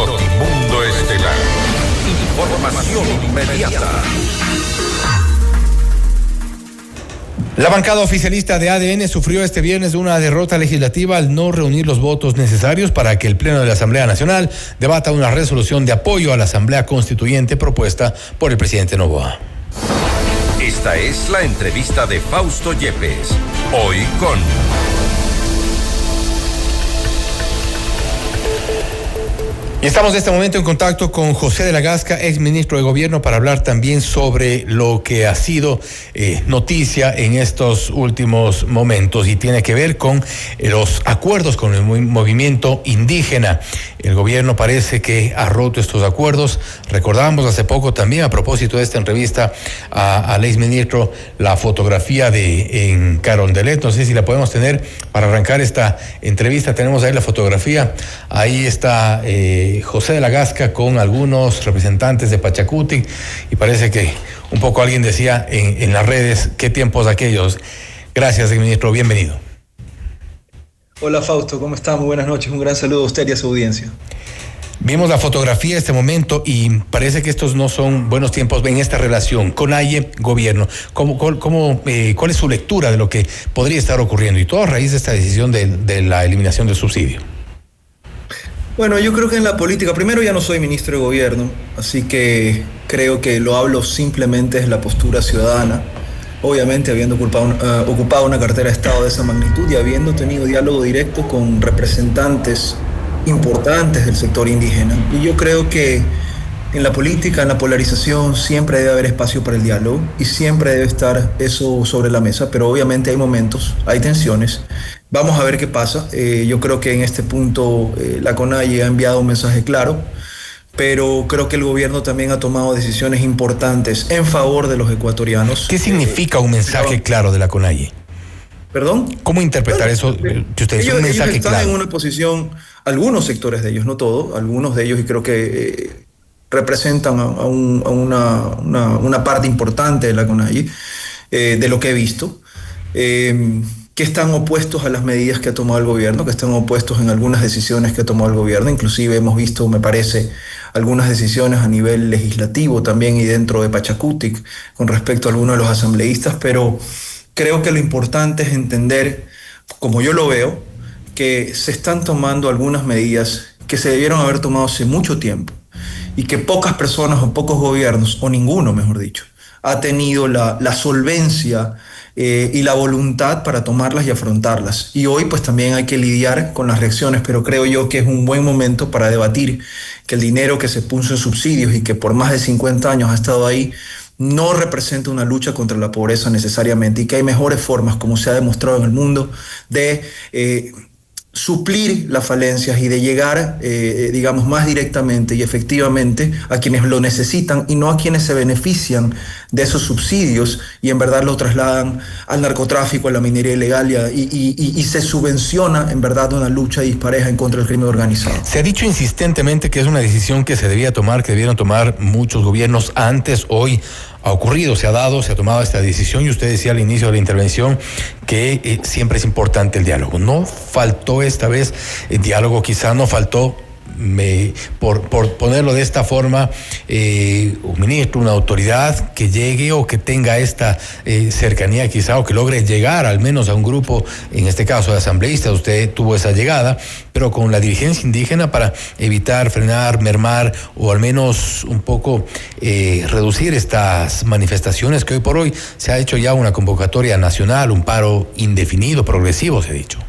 Notimundo Estelar. Información inmediata. La bancada oficialista de ADN sufrió este viernes una derrota legislativa al no reunir los votos necesarios para que el Pleno de la Asamblea Nacional debata una resolución de apoyo a la Asamblea Constituyente propuesta por el presidente Noboa. Esta es la entrevista de Fausto Yepes. Hoy con... Y estamos en este momento en contacto con José de la Gasca, ex ministro de Gobierno, para hablar también sobre lo que ha sido noticia en estos últimos momentos y tiene que ver con los acuerdos con el movimiento indígena. El gobierno parece que ha roto estos acuerdos. Recordábamos hace poco también, a propósito de esta entrevista al ex ministro, la fotografía en Carondelet. No sé si la podemos tener para arrancar esta entrevista. Tenemos ahí la fotografía. Ahí está José de la Gasca con algunos representantes de Pachacutic y parece que un poco alguien decía en las redes, qué tiempos aquellos. Gracias, ministro, bienvenido. Hola Fausto, ¿cómo está? Muy buenas noches, un gran saludo a usted y a su audiencia. Vimos la fotografía de este momento y parece que estos no son buenos tiempos en esta relación CONAIE, gobierno. ¿Cuál es su lectura de lo que podría estar ocurriendo? Y todo a raíz de esta decisión de la eliminación del subsidio. Bueno, yo creo que en la política, primero ya no soy ministro de gobierno, así que creo que lo hablo simplemente desde la postura ciudadana, obviamente habiendo ocupado una cartera de Estado de esa magnitud y habiendo tenido diálogo directo con representantes importantes del sector indígena. Y yo creo que en la política, en la polarización, siempre debe haber espacio para el diálogo y siempre debe estar eso sobre la mesa, pero obviamente hay momentos, hay tensiones. Vamos a ver qué pasa. Yo creo que en este punto la CONAIE ha enviado un mensaje claro, pero creo que el gobierno también ha tomado decisiones importantes en favor de los ecuatorianos. ¿Qué significa un mensaje claro de la CONAIE? ¿Perdón? ¿Cómo interpretar eso que usted dice? Un mensaje ellos están claro. En una posición, algunos sectores de ellos, no todos, algunos de ellos, y creo que representan a una parte importante de la CONAIE, de lo que he visto, que están opuestos a las medidas que ha tomado el gobierno, que están opuestos en algunas decisiones que ha tomado el gobierno. Inclusive hemos visto, me parece, algunas decisiones a nivel legislativo también y dentro de Pachacutic con respecto a algunos de los asambleístas, pero creo que lo importante es entender, como yo lo veo, que se están tomando algunas medidas que se debieron haber tomado hace mucho tiempo y que pocas personas o pocos gobiernos, o ninguno mejor dicho, ha tenido la solvencia y la voluntad para tomarlas y afrontarlas. Y hoy pues también hay que lidiar con las reacciones, pero creo yo que es un buen momento para debatir que el dinero que se puso en subsidios y que por más de 50 años ha estado ahí, no representa una lucha contra la pobreza necesariamente y que hay mejores formas, como se ha demostrado en el mundo, de suplir las falencias y de llegar, digamos, más directamente y efectivamente a quienes lo necesitan y no a quienes se benefician de esos subsidios y en verdad lo trasladan al narcotráfico, a la minería ilegal y se subvenciona en verdad una lucha dispareja en contra del crimen organizado. Se ha dicho insistentemente que es una decisión que se debía tomar, que debieron tomar muchos gobiernos antes. Hoy ha ocurrido, se ha tomado esta decisión y usted decía al inicio de la intervención que siempre es importante el diálogo. No faltó esta vez el diálogo, quizá no faltó, por ponerlo de esta forma, un ministro, una autoridad que llegue o que tenga esta cercanía quizá, o que logre llegar al menos a un grupo, en este caso de asambleístas. Usted tuvo esa llegada, pero con la dirigencia indígena para evitar, frenar, mermar o al menos un poco reducir estas manifestaciones que hoy por hoy se ha hecho ya una convocatoria nacional, un paro indefinido, progresivo, se ha dicho.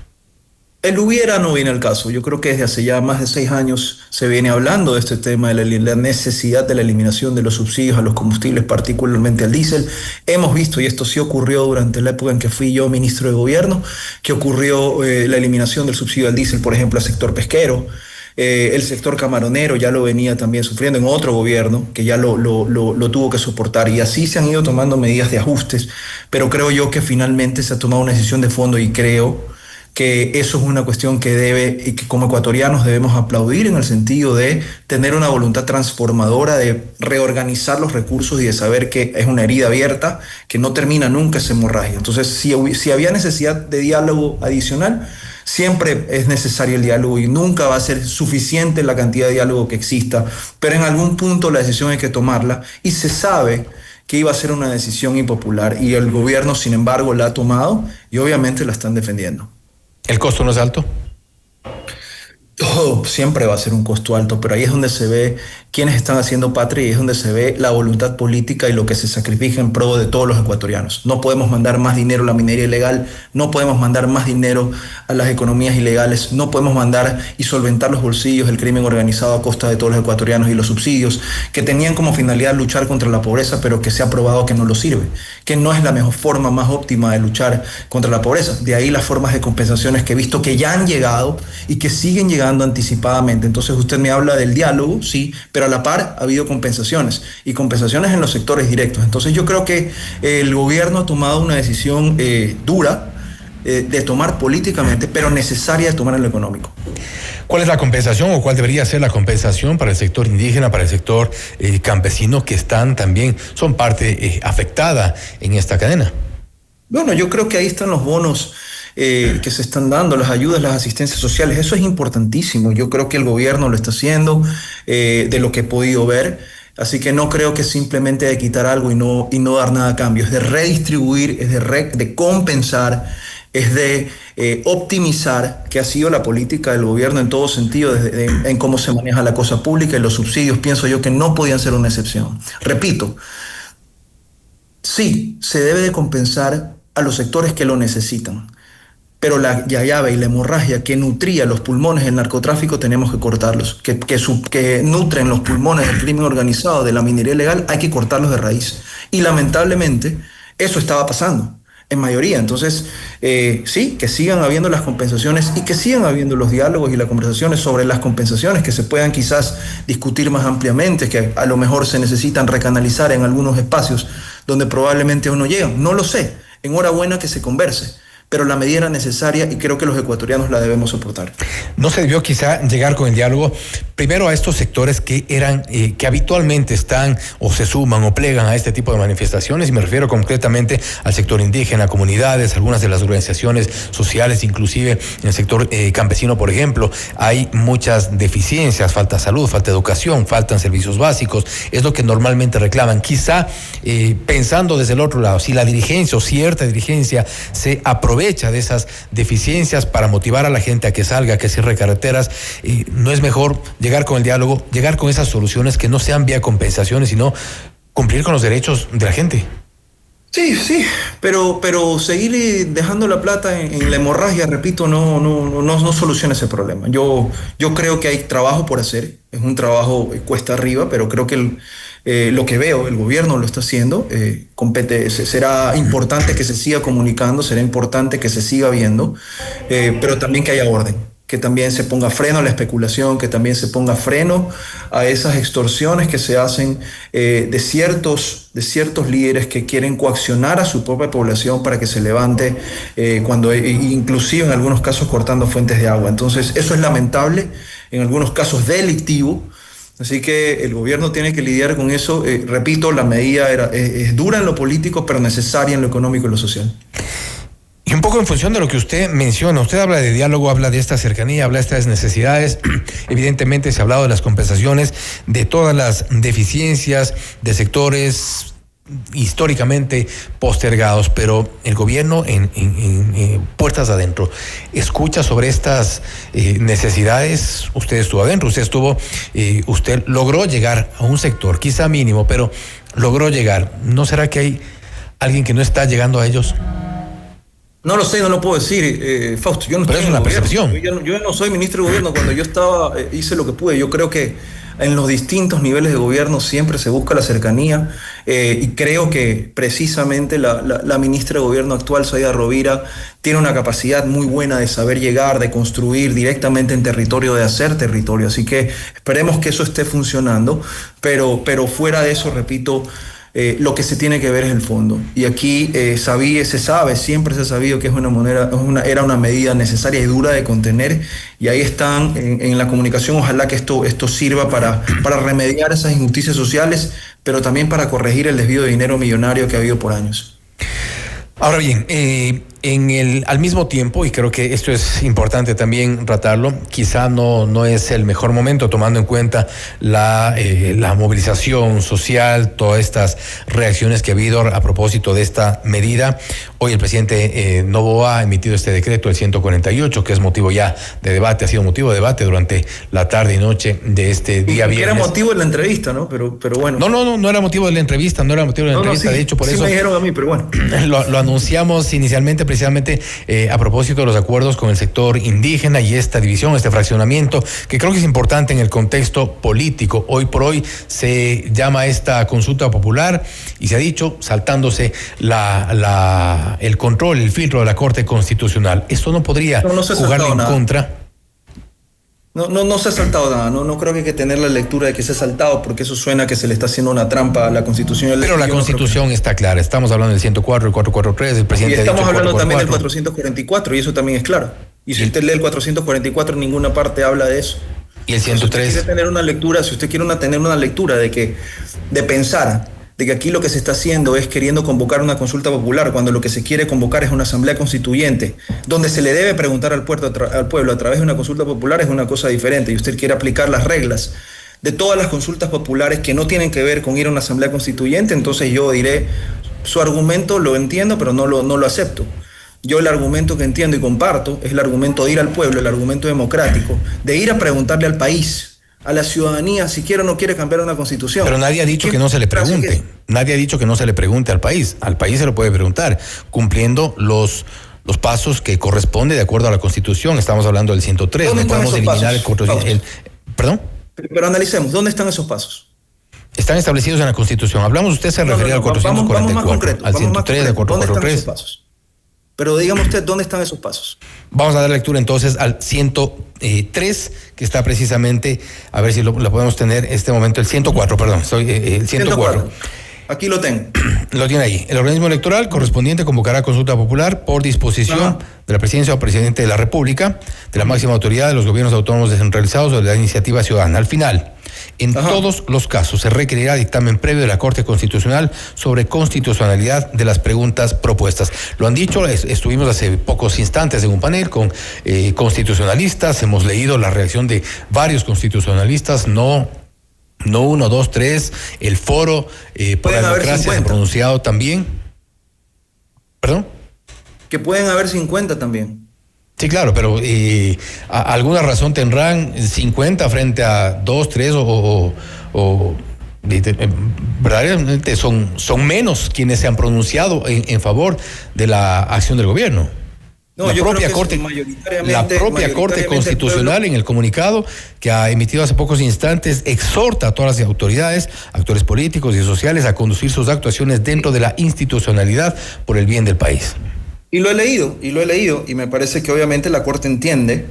El hubiera no viene al caso. Yo creo que desde hace ya más de 6 años se viene hablando de este tema de la necesidad de la eliminación de los subsidios a los combustibles, particularmente al diésel. Hemos visto, y esto sí ocurrió durante la época en que fui yo ministro de gobierno, que ocurrió la eliminación del subsidio al diésel, por ejemplo, al sector pesquero. El sector camaronero ya lo venía también sufriendo en otro gobierno que ya lo tuvo que soportar, y así se han ido tomando medidas de ajustes, pero creo yo que finalmente se ha tomado una decisión de fondo y creo que eso es una cuestión que como ecuatorianos debemos aplaudir, en el sentido de tener una voluntad transformadora, de reorganizar los recursos y de saber que es una herida abierta, que no termina nunca esa hemorragia. Entonces, si había necesidad de diálogo adicional, Siempre es necesario el diálogo y nunca va a ser suficiente la cantidad de diálogo que exista, pero en algún punto la decisión hay que tomarla y se sabe que iba a ser una decisión impopular y el gobierno, sin embargo, la ha tomado y obviamente la están defendiendo. ¿El costo no es alto? Todo siempre va a ser un costo alto, pero ahí es donde se ve quiénes están haciendo patria y es donde se ve la voluntad política y lo que se sacrifica en pro de todos los ecuatorianos. No podemos mandar más dinero a la minería ilegal, no podemos mandar más dinero a las economías ilegales, no podemos mandar y solventar los bolsillos del crimen organizado a costa de todos los ecuatorianos y los subsidios que tenían como finalidad luchar contra la pobreza, pero que se ha probado que no lo sirve, que no es la mejor forma más óptima de luchar contra la pobreza. De ahí las formas de compensaciones que he visto que ya han llegado y que siguen llegando anticipadamente. Entonces usted me habla del diálogo, sí, pero a la par ha habido compensaciones y compensaciones en los sectores directos. Entonces yo creo que el gobierno ha tomado una decisión dura de tomar políticamente, pero necesaria de tomar en lo económico. ¿Cuál es la compensación o cuál debería ser la compensación para el sector indígena, para el sector campesino que son parte afectada en esta cadena? Bueno, yo creo que ahí están los bonos que se están dando, las ayudas, las asistencias sociales. Eso es importantísimo. Yo creo que el gobierno lo está haciendo de lo que he podido ver. Así que no creo que simplemente de quitar algo y no dar nada a cambio. Es de redistribuir, es de compensar, es de optimizar, que ha sido la política del gobierno en todo sentido, en cómo se maneja la cosa pública y los subsidios. Pienso yo que no podían ser una excepción. Repito, sí, se debe de compensar a los sectores que lo necesitan. Pero la llave y la hemorragia que nutría los pulmones del narcotráfico tenemos que cortarlos. Que nutren los pulmones del crimen organizado, de la minería ilegal, hay que cortarlos de raíz. Y lamentablemente eso estaba pasando en mayoría. Entonces, sí, que sigan habiendo las compensaciones y que sigan habiendo los diálogos y las conversaciones sobre las compensaciones, que se puedan quizás discutir más ampliamente, que a lo mejor se necesitan recanalizar en algunos espacios donde probablemente aún no llegan. No lo sé. Enhorabuena que se converse. Pero la medida era necesaria y creo que los ecuatorianos la debemos soportar. ¿No se debió quizá llegar con el diálogo primero a estos sectores que que habitualmente están o se suman o plegan a este tipo de manifestaciones? Y me refiero concretamente al sector indígena, comunidades, algunas de las organizaciones sociales, inclusive en el sector campesino, por ejemplo. Hay muchas deficiencias, falta salud, falta educación, faltan servicios básicos. Es lo que normalmente reclaman. Quizá pensando desde el otro lado, si la dirigencia o cierta dirigencia se aprovecha de esas deficiencias para motivar a la gente a que salga, a que cierre carreteras, no es mejor llegar con el diálogo, llegar con esas soluciones que no sean vía compensaciones, sino cumplir con los derechos de la gente. Sí, pero seguir dejando la plata en la hemorragia, repito, no soluciona ese problema. Yo creo que hay trabajo por hacer, es un trabajo cuesta arriba, pero creo que lo que veo, el gobierno lo está haciendo, será importante que se siga comunicando, será importante que se siga viendo, pero también que haya orden, que también se ponga freno a la especulación, que también se ponga freno a esas extorsiones que se hacen de ciertos líderes que quieren coaccionar a su propia población para que se levante, inclusive en algunos casos cortando fuentes de agua. Entonces eso es lamentable, en algunos casos delictivo. Así que el gobierno tiene que lidiar con eso. Repito, la medida es dura en lo político, pero necesaria en lo económico y lo social. Y un poco en función de lo que usted menciona, usted habla de diálogo, habla de esta cercanía, habla de estas necesidades. Evidentemente se ha hablado de las compensaciones, de todas las deficiencias de sectores históricamente postergados, pero el gobierno en puertas adentro escucha sobre estas necesidades. Usted estuvo adentro, usted logró llegar a un sector, quizá mínimo, pero logró llegar. ¿No será que hay alguien que no está llegando a ellos? No lo sé, no lo puedo decir, Fausto. Yo no pero estoy es una percepción. Yo no soy ministro de gobierno. Cuando yo estaba, hice lo que pude. Yo creo que en los distintos niveles de gobierno siempre se busca la cercanía y creo que precisamente la ministra de gobierno actual, Zoraida Rovira, tiene una capacidad muy buena de saber llegar, de construir directamente en territorio, de hacer territorio. Así que esperemos que eso esté funcionando, pero fuera de eso, repito, lo que se tiene que ver es el fondo. Y aquí siempre se ha sabido que era una medida necesaria y dura de contener, y ahí están en la comunicación. Ojalá que esto sirva para remediar esas injusticias sociales, pero también para corregir el desvío de dinero millonario que ha habido por años. Ahora bien, Al mismo tiempo, y creo que esto es importante también tratarlo, quizá no es el mejor momento tomando en cuenta la movilización social, todas estas reacciones que ha habido a propósito de esta medida. Hoy el presidente Noboa ha emitido este decreto, el 148, que es motivo ya de debate, ha sido motivo de debate durante la tarde y noche de este día viernes. Era motivo de la entrevista, ¿no? Pero bueno. No era motivo de la entrevista, sí, de hecho, por sí eso me dijeron a mí, pero bueno. Lo anunciamos inicialmente precisamente a propósito de los acuerdos con el sector indígena y esta división, este fraccionamiento, que creo que es importante en el contexto político. Hoy por hoy se llama esta consulta popular y se ha dicho saltándose el control, el filtro de la Corte Constitucional. Esto no podría jugarle en contra. No se ha saltado nada, no creo que hay que tener la lectura de que se ha saltado, porque eso suena que se le está haciendo una trampa a la Constitución. Pero la Constitución está clara, estamos hablando del 104, el 443, el presidente y estamos ha dicho hablando 444. también del 444, y eso también es claro. Y si usted lee el 444, en ninguna parte habla de eso. Y el 103. Si usted quiere tener una lectura de pensar de que aquí lo que se está haciendo es queriendo convocar una consulta popular, cuando lo que se quiere convocar es una asamblea constituyente, donde se le debe preguntar al pueblo a través de una consulta popular, es una cosa diferente, y usted quiere aplicar las reglas de todas las consultas populares que no tienen que ver con ir a una asamblea constituyente, entonces yo diré, su argumento lo entiendo, pero no lo acepto. Yo el argumento que entiendo y comparto es el argumento de ir al pueblo, el argumento democrático, de ir a preguntarle al país, a la ciudadanía, si quiere o no quiere cambiar una constitución. Pero nadie ha dicho que no se le pregunte. Nadie ha dicho que no se le pregunte al país. Al país se lo puede preguntar, cumpliendo los pasos que corresponde de acuerdo a la Constitución. Estamos hablando del 103. No podemos eliminar ¿Perdón? Pero analicemos, ¿dónde están esos pasos? Están establecidos en la Constitución. usted se refería al 444, vamos más concreto, al 103, al 443. ¿Dónde están esos pasos? Pero dígame usted, ¿dónde están esos pasos? Vamos a dar lectura entonces al 103, que está precisamente, a ver si lo podemos tener en este momento, el 104, perdón, el 104. Aquí lo tengo. Lo tiene ahí. El organismo electoral correspondiente convocará consulta popular por disposición de la presidencia o presidente de la República, de la máxima autoridad de los gobiernos autónomos descentralizados o de la iniciativa ciudadana. Al final, en todos los casos se requerirá dictamen previo de la Corte Constitucional sobre constitucionalidad de las preguntas propuestas. Lo han dicho, estuvimos hace pocos instantes en un panel con constitucionalistas, hemos leído la reacción de varios constitucionalistas, no uno, dos, tres, el foro por la democracia se ha pronunciado también. ¿Perdón? Que pueden haber 50 también. Sí, claro, pero alguna razón tendrán 50 frente a 2, 3 o verdaderamente son menos quienes se han pronunciado en favor de la acción del gobierno. No, la propia Corte Constitucional en el comunicado que ha emitido hace pocos instantes exhorta a todas las autoridades, actores políticos y sociales a conducir sus actuaciones dentro de la institucionalidad por el bien del país. Y lo he leído, y me parece que obviamente la Corte entiende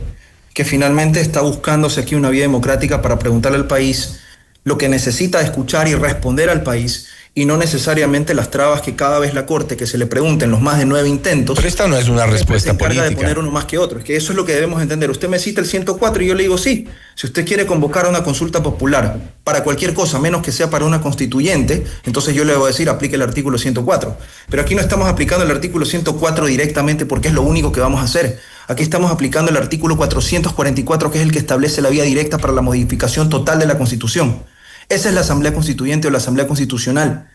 que finalmente está buscándose aquí una vía democrática para preguntarle al país lo que necesita escuchar y responder al país, y no necesariamente las trabas que cada vez la Corte que se le pregunten los más de 9 intentos. Pero esta no es una respuesta política. De poner uno más que otro. Es que eso es lo que debemos entender. Usted me cita el 104 y yo le digo sí. Si usted quiere convocar a una consulta popular para cualquier cosa, menos que sea para una constituyente, entonces yo le voy a decir aplique el artículo 104. Pero aquí no estamos aplicando el artículo 104 directamente porque es lo único que vamos a hacer. Aquí estamos aplicando el artículo 444, que es el que establece la vía directa para la modificación total de la Constitución. Esa es la Asamblea Constituyente o la Asamblea Constitucional,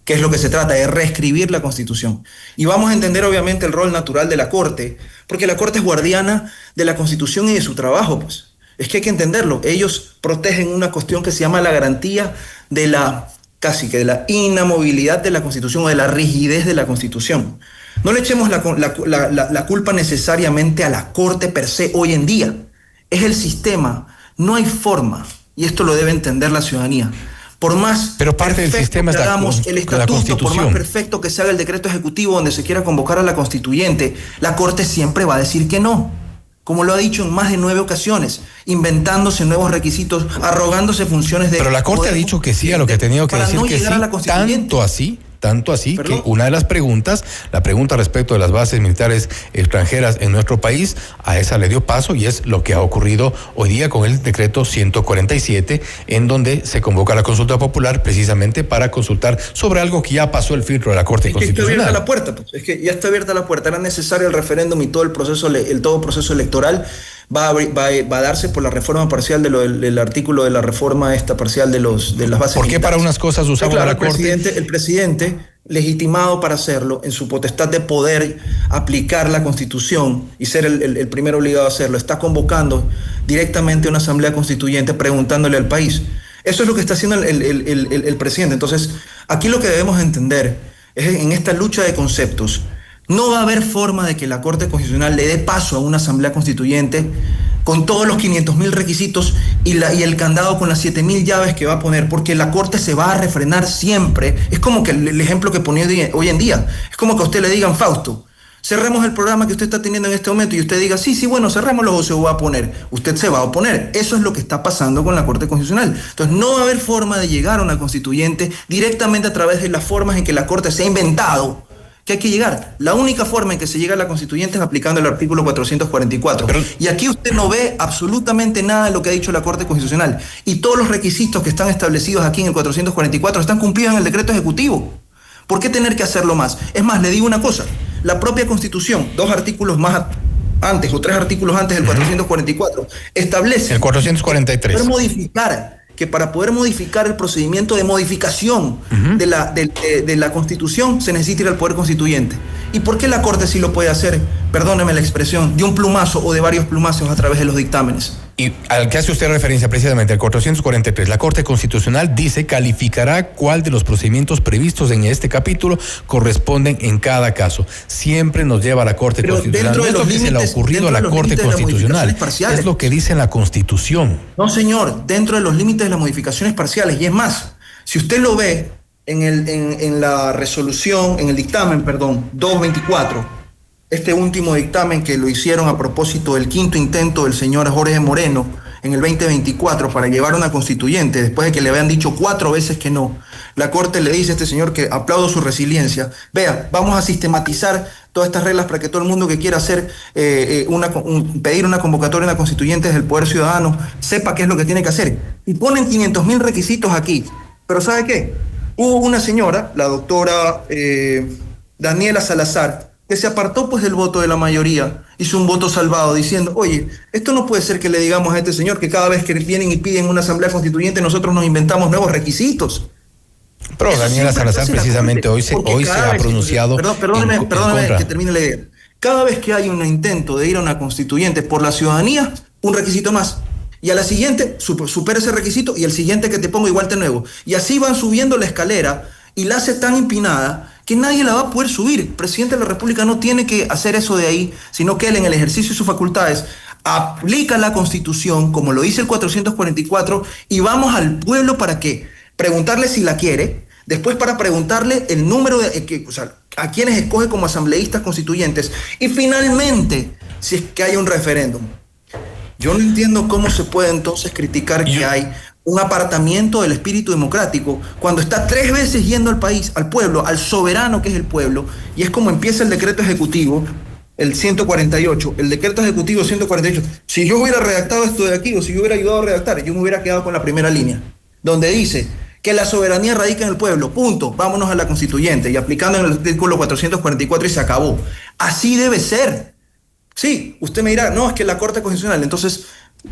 que es lo que se trata, de reescribir la Constitución. Y vamos a entender obviamente el rol natural de la Corte, porque la Corte es guardiana de la Constitución y de su trabajo, pues. Es que hay que entenderlo. Ellos protegen una cuestión que se llama la garantía de la inamovilidad de la Constitución o de la rigidez de la Constitución. No le echemos la culpa necesariamente a la Corte per se hoy en día. Es el sistema. No hay forma. Y esto lo debe entender la ciudadanía. Por más pero parte del sistema que hagamos el estatuto, por más perfecto que se haga el decreto ejecutivo donde se quiera convocar a la constituyente, la Corte siempre va a decir que no. Como lo ha dicho en más de 9 ocasiones, inventándose nuevos requisitos, arrogándose funciones de... Pero la Corte ha dicho que sí a lo que ha tenido que decir que sí, Tanto así que una de las preguntas, la pregunta respecto de las bases militares extranjeras en nuestro país, a esa le dio paso y es lo que ha ocurrido hoy día con el decreto 147, en donde se convoca la consulta popular precisamente para consultar sobre algo que ya pasó el filtro de la Corte Constitucional. Está abierta la puerta, pues. Es que ya está abierta la puerta. Era necesario el referéndum y todo el proceso electoral va a darse por la reforma parcial del artículo de la reforma parcial de las bases militares. ¿Por qué para unas cosas usamos la Corte? El presidente, legitimado para hacerlo, en su potestad de poder aplicar la Constitución y ser el primero obligado a hacerlo, está convocando directamente a una asamblea constituyente preguntándole al país. Eso es lo que está haciendo el presidente. Entonces, aquí lo que debemos entender es, en esta lucha de conceptos, no va a haber forma de que la Corte Constitucional le dé paso a una asamblea constituyente con todos los 500.000 requisitos y el candado con las 7.000 llaves que va a poner, porque la Corte se va a refrenar siempre. Es como que el ejemplo que ponía hoy en día, es como que a usted le digan, Fausto, cerremos el programa que usted está teniendo en este momento, y usted diga, sí, bueno, cerrémoslo, o se va a oponer. Usted se va a oponer. Eso es lo que está pasando con la Corte Constitucional. Entonces, no va a haber forma de llegar a una constituyente directamente a través de las formas en que la Corte se ha inventado que hay que llegar. La única forma en que se llega a la constituyente es aplicando el artículo 444. Y aquí usted no ve absolutamente nada de lo que ha dicho la Corte Constitucional. Y todos los requisitos que están establecidos aquí en el 444 están cumplidos en el decreto ejecutivo. ¿Por qué tener que hacerlo más? Es más, le digo una cosa. La propia Constitución, 2 artículos más antes o 3 artículos antes del 444, establece el 443. Para poder modificar el procedimiento de modificación de la Constitución se necesita ir al Poder Constituyente. ¿Y por qué la Corte sí lo puede hacer, perdóneme la expresión, de un plumazo o de varios plumazos a través de los dictámenes? Y al que hace usted referencia precisamente, al 443, la Corte Constitucional dice, calificará cuál de los procedimientos previstos en este capítulo corresponden en cada caso. Siempre nos lleva a la Corte Constitucional. No es lo que se le ha ocurrido a la Corte Constitucional, es lo que dice la Constitución. No, señor, dentro de los límites de las modificaciones parciales. Y es más, si usted lo ve en la resolución, en el dictamen, 224, este último dictamen que lo hicieron a propósito del 5º intento del señor Jorge Moreno en el 2024 para llevar una constituyente, después de que le habían dicho 4 veces que no, la Corte le dice a este señor, que aplaudo su resiliencia, vea, vamos a sistematizar todas estas reglas para que todo el mundo que quiera hacer pedir una convocatoria en la constituyente desde el Poder Ciudadano sepa qué es lo que tiene que hacer. Y ponen 500.000 requisitos aquí. Pero ¿sabe qué? Hubo una señora, la doctora Daniela Salazar, que se apartó pues del voto de la mayoría, hizo un voto salvado diciendo, oye, esto no puede ser que le digamos a este señor que cada vez que vienen y piden una asamblea constituyente nosotros nos inventamos nuevos requisitos. Pero eso Daniela Salazar precisamente hoy se ha pronunciado. Perdóneme que termine la idea. Cada vez que hay un intento de ir a una constituyente por la ciudadanía, un requisito más. Y a la siguiente, supera ese requisito y el siguiente que te pongo igual te nuevo. Y así van subiendo la escalera y la hace tan empinada que nadie la va a poder subir. El presidente de la República no tiene que hacer eso de ahí, sino que él, en el ejercicio de sus facultades, aplica la Constitución, como lo dice el 444, y vamos al pueblo para que preguntarle si la quiere, después para preguntarle el número a quienes escoge como asambleístas constituyentes, y finalmente, si es que hay un referéndum. Yo no entiendo cómo se puede entonces criticar que hay un apartamiento del espíritu democrático cuando está 3 veces yendo al país, al pueblo, al soberano que es el pueblo, y es como empieza el decreto ejecutivo, el 148, el decreto ejecutivo 148. Si yo hubiera redactado esto de aquí, o si yo hubiera ayudado a redactar, yo me hubiera quedado con la primera línea, donde dice que la soberanía radica en el pueblo, punto, vámonos a la constituyente, y aplicando en el artículo 444 y se acabó. Así debe ser. Sí, usted me dirá, no, es que la Corte Constitucional, entonces,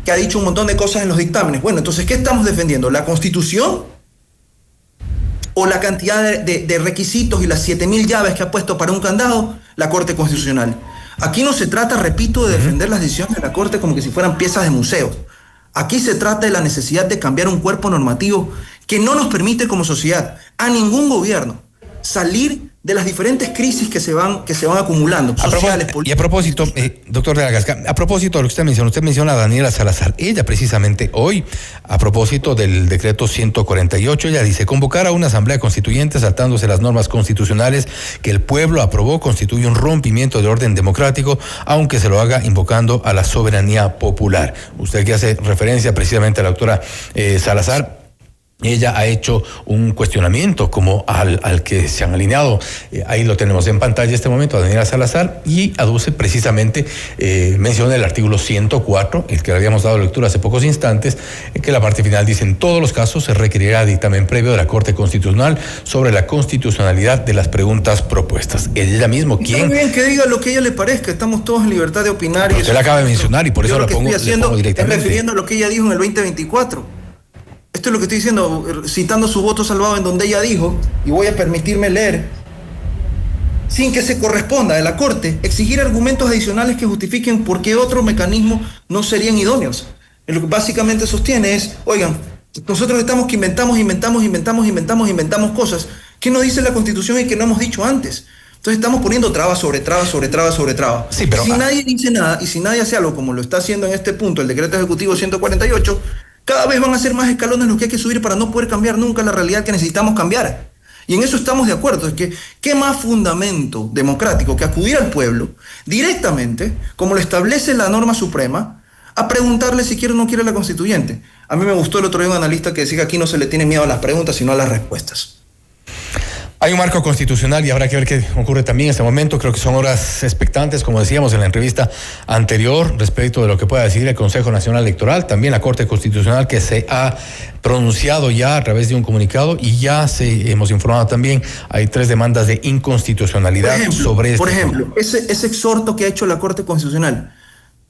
que ha dicho un montón de cosas en los dictámenes. Bueno, entonces, ¿qué estamos defendiendo? ¿La Constitución? ¿O la cantidad de requisitos y las 7.000 llaves que ha puesto para un candado? La Corte Constitucional. Aquí no se trata, repito, de defender las decisiones de la Corte como que si fueran piezas de museo. Aquí se trata de la necesidad de cambiar un cuerpo normativo que no nos permite como sociedad, a ningún gobierno, salir de las diferentes crisis que se van acumulando, sociales, políticas. Y a propósito, doctor de la Gasca, a propósito de lo que usted menciona a Daniela Salazar, ella precisamente hoy, a propósito del decreto 148, ella dice, convocar a una asamblea constituyente saltándose las normas constitucionales que el pueblo aprobó constituye un rompimiento de orden democrático, aunque se lo haga invocando a la soberanía popular. Usted que hace referencia precisamente a la doctora Salazar, ella ha hecho un cuestionamiento como al que se han alineado. Ahí lo tenemos en pantalla en este momento, a Daniela Salazar, y aduce precisamente, menciona el artículo 104, el que le habíamos dado lectura hace pocos instantes, en que la parte final dice: en todos los casos se requerirá dictamen previo de la Corte Constitucional sobre la constitucionalidad de las preguntas propuestas. Es ella mismo quien... Está muy bien que diga lo que a ella le parezca, estamos todos en libertad de opinar. Usted la acaba de mencionar y por eso la pongo directamente. Es refiriendo a lo que ella dijo en el 2024. Esto es lo que estoy diciendo, citando su voto salvado, en donde ella dijo, y voy a permitirme leer: sin que se corresponda de la Corte exigir argumentos adicionales que justifiquen por qué otros mecanismos no serían idóneos. Lo que básicamente sostiene es: oigan, nosotros estamos que inventamos cosas que no dice la Constitución y que no hemos dicho antes. Entonces estamos poniendo trabas sobre trabas sobre trabas sobre trabas. Sí, pero si nadie dice nada y si nadie hace algo como lo está haciendo en este punto el Decreto Ejecutivo 148, cada vez van a ser más escalones los que hay que subir para no poder cambiar nunca la realidad que necesitamos cambiar. Y en eso estamos de acuerdo. Es que, ¿qué más fundamento democrático que acudir al pueblo directamente, como lo establece la norma suprema, a preguntarle si quiere o no quiere la constituyente? A mí me gustó el otro día un analista que decía que aquí no se le tiene miedo a las preguntas, sino a las respuestas. Hay un marco constitucional y habrá que ver qué ocurre también en este momento. Creo que son horas expectantes, como decíamos en la entrevista anterior, respecto de lo que pueda decidir el Consejo Nacional Electoral, también la Corte Constitucional, que se ha pronunciado ya a través de un comunicado, y ya hemos informado también, hay 3 demandas de inconstitucionalidad sobre este. Por ejemplo, ese exhorto que ha hecho la Corte Constitucional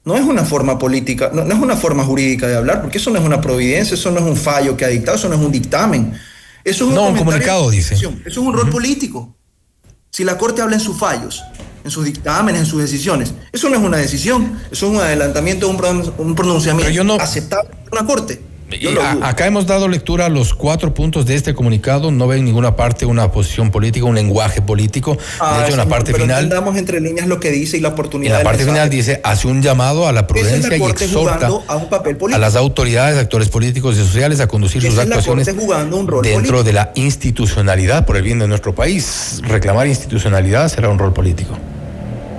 no es una forma política, no es una forma jurídica de hablar, porque eso no es una providencia, eso no es un fallo que ha dictado, eso no es un dictamen. Eso es un comunicado, dice. Eso es un rol político. Si la Corte habla en sus fallos, en sus dictámenes, en sus decisiones, eso no es una decisión, eso es un adelantamiento de un pronunciamiento aceptable por una Corte. Acá hemos dado lectura a los 4 puntos de este comunicado. No veo en ninguna parte una posición política, un lenguaje político. De hecho, en la parte final, entendamos entre líneas lo que dice y la oportunidad. En la parte final dice: hace un llamado a la prudencia y exhorta a las autoridades, actores políticos y sociales a conducir sus actuaciones dentro de la institucionalidad por el bien de nuestro país. Reclamar institucionalidad será un rol político.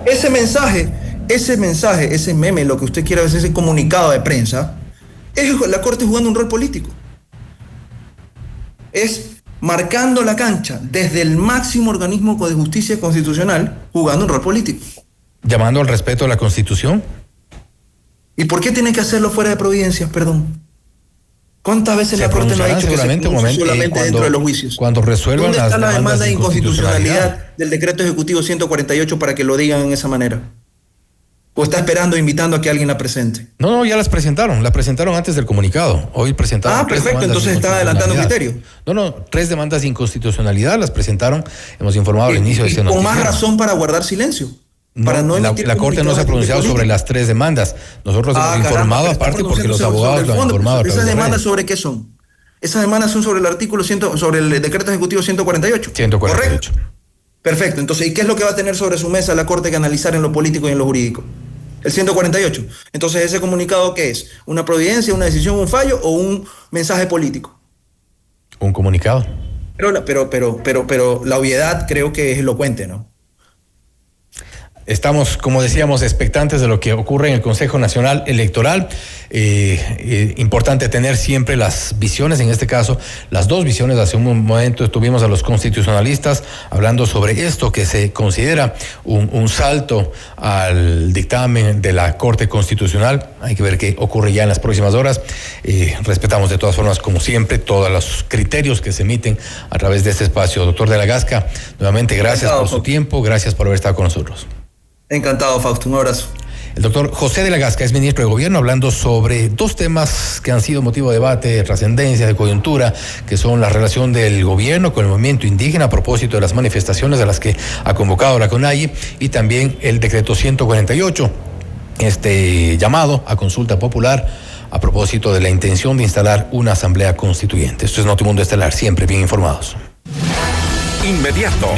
Ese mensaje, ese meme, lo que usted quiera ver, ese comunicado de prensa, es la Corte jugando un rol político. Es marcando la cancha desde el máximo organismo de justicia constitucional, jugando un rol político. Llamando al respeto a la Constitución. ¿Y por qué tiene que hacerlo fuera de providencias, perdón? ¿Cuántas veces la Corte no ha dicho que se pronuncie solamente dentro de los juicios? Cuando resuelvan ¿Dónde está la demanda de inconstitucionalidad del Decreto Ejecutivo 148 para que lo digan en esa manera? ¿O está esperando, invitando a que alguien la presente? No, ya la presentaron antes del comunicado. Hoy presentaron. Perfecto, entonces está adelantando criterio. No, 3 demandas de inconstitucionalidad las presentaron, hemos informado al inicio de este noticiero. Con más razón para guardar silencio. La Corte no se ha pronunciado sobre las 3 demandas. Nosotros hemos informado aparte porque los abogados lo han informado. ¿Esas demandas sobre qué son? Esas demandas son sobre el artículo sobre el Decreto Ejecutivo 148. 148. ¿Correcto? Perfecto. Entonces, ¿y qué es lo que va a tener sobre su mesa la Corte que analizar en lo político y en lo jurídico? El 148. Entonces, ¿ese comunicado qué es? ¿Una providencia, una decisión, un fallo o un mensaje político? Un comunicado. Pero la obviedad creo que es elocuente, ¿no? Estamos, como decíamos, expectantes de lo que ocurre en el Consejo Nacional Electoral. Importante tener siempre las visiones, en este caso, las 2 visiones. Hace un momento estuvimos a los constitucionalistas hablando sobre esto que se considera un salto al dictamen de la Corte Constitucional. Hay que ver qué ocurre ya en las próximas horas. Respetamos de todas formas, como siempre, todos los criterios que se emiten a través de este espacio. Doctor de la Gasca, nuevamente gracias por su tiempo, gracias por haber estado con nosotros. Encantado, Fausto, un abrazo. El doctor José de la Gasca es ministro de Gobierno, hablando sobre 2 temas que han sido motivo de debate, de trascendencia, de coyuntura, que son la relación del gobierno con el movimiento indígena a propósito de las manifestaciones a las que ha convocado la CONAIE, y también el decreto 148, este llamado a consulta popular a propósito de la intención de instalar una asamblea constituyente. Esto es Notimundo Estelar, siempre bien informados. Inmediato.